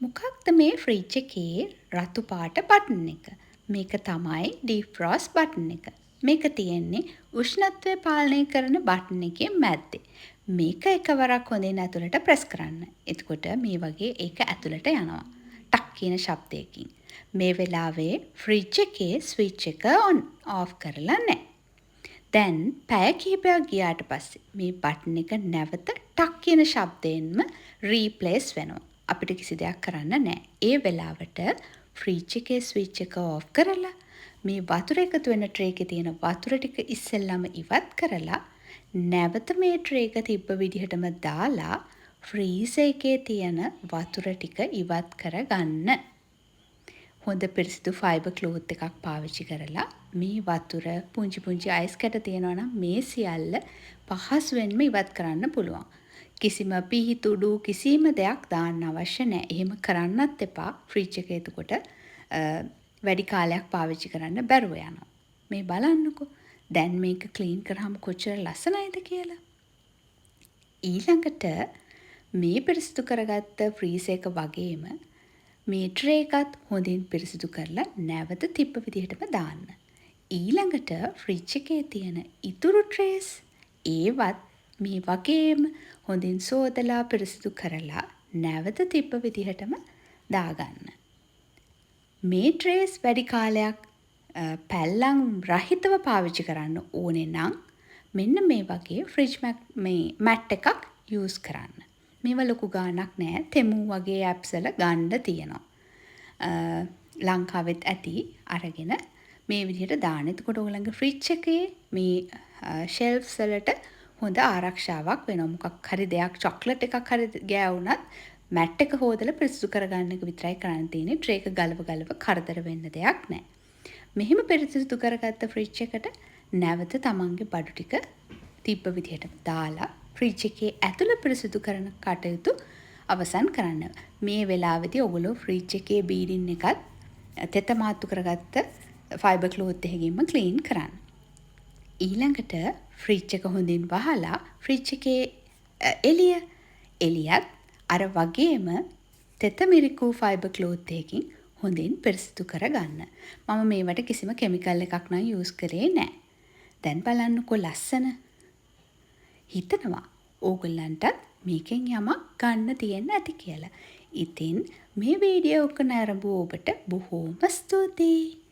මොකක්ද මේ ෆ්‍රිජ් එකේ රතු පාට බටන් එක? මේක තමයි ඩීෆ්‍රොස්ට් බටන් එක. මේක තියෙන්නේ උෂ්ණත්වය පාලනය කරන බටන් එකේ මැද්දේ. මේක එකවරක් හොඳින් ඇතුළට ප්‍රෙස් කරන්න. එතකොට මේ වගේ ඒක ඇතුළට යනවා. ටක් කියන ශබ්දයකින්. මේ වෙලාවේ ෆ්‍රිජ් එකේ ස්විච් එක ඔන් ඔෆ් කරලා නැහැ. දැන් පැය කිහිපයක් ගියාට පස්සේ මේ බටන් එක නැවත ටක් කියන ශබ්දයෙන්ම රීප්ලේස් වෙනවා. අපිට කිසි දෙයක් කරන්න නැහැ. ඒ වෙලාවට ෆ්‍රිජ් එකේ ස්විච් එක ඔෆ් කරලා මේ වතුර එකතු වෙන ට්‍රේ එකේ තියෙන වතුර ටික ඉස්සෙල්ලාම ඉවත් කරලා නැවත මේ ට්‍රේ එක තිබ්බ විදිහටම දාලා ෆ්‍රීසර් එකේ තියෙන වතුර ටික ඉවත් කරගන්න. හොඳ පිරිසිදු ෆයිබර් ක්ලෝත් එකක් පාවිච්චි කරලා මේ වතුර පුංචි පුංචි අයිස් කැට තියෙනවා නම් මේ සියල්ල පහසුවෙන්ම ඉවත් කරන්න පුළුවන්. කිසිම පිහිතුඩු කිසිම දෙයක් දාන්න අවශ්‍ය නැහැ. එහෙම කරන්නත් එපා. ෆ්‍රිජ් එක එතකොට වැඩි කාලයක් පාවිච්චි කරන්න බැරුව යනවා. මේ බලන්නකෝ. දැන් මේක ක්ලීන් කරාම කොච්චර ලස්සනයිද කියලා. ඊළඟට මේ පිරිසිදු කරගත්ත ෆ්‍රීසර් එක වගේම මේ ට්‍රේ එකත් හොඳින් පිරිසිදු කරලා නැවත තිබ්බ විදිහටම දාන්න. ඊළඟට ෆ්‍රිජ් එකේ තියෙන ඉතුරු ට්‍රේස් ඒවත් මේ වගේම හොඳින් සෝදලා පිරිසිදු කරලා නැවත තිබ්බ විදිහටම දාගන්න. මේ ට්‍රේස් වැඩි කාලයක් පැල්ලම් රහිතව පාවිච්චි කරන්න ඕනේ නම් මෙන්න මේ වගේ ෆ්‍රිජ් මැට් එකක් යූස් කරන්න. මේවා ලොකු ගාණක් නෑ. තෙමු වගේ ඇප්ස් වල ගන්න තියෙනවා. ලංකාවෙත් ඇති අරගෙන මේ විදිහට දාන්න. එතකොට ඔයගලගේ ෆ්‍රිජ් එකේ මේ ෂෙල්ෆ්ස් වලට හොඳ ආරක්ෂාවක් වෙනවා. මොකක් හරි දෙයක් චොක්ලට් එකක් හරි ගෑවුනත් මැට් එක හොදලා පිරිසිදු කරගන්න එක විතරයි කරන්න තියෙන්නේ. ට්‍රේ එක ගලව කරදර වෙන්න දෙයක් නැහැ. මෙහෙම පිරිසිදු කරගත්ත ෆ්‍රිජ් එකට නැවත තමන්ගේ බඩු ටික තිබ්බ විදිහට දාලා ෆ්‍රිජ් එකේ ඇතුළ පිරිසිදු කරන කටයුතු අවසන් කරන්න. මේ වෙලාවේදී ඔයගොල්ලෝ ෆ්‍රිජ් එකේ බීඩින් එකත් තෙත මාත්තු කරගත්ත ෆයිබර් ක්ලෝත් එකකින්ම ක්ලීන් කරන්න. ඊළඟට ෆ්‍රිජ් එක හොඳින් වහලා ෆ්‍රිජ් එකේ එළියත් අර වගේම තෙත මිරිකූ ෆයිබර් ක්ලෝත් එකකින් හොඳින් පිරිසිදු කරගන්න. මම මේවට කිසිම කෙමිකල් එකක් නම් යූස් කරේ නැහැ. දැන් බලන්නකෝ ලස්සන. හිතනවා ඕගොල්ලන්ටත් මේකෙන් යමක් ගන්න තියෙන්න ඇති කියලා. ඉතින් මේ වීඩියෝ එක නරඹුව ඔබට බොහෝම ස්තුතියි.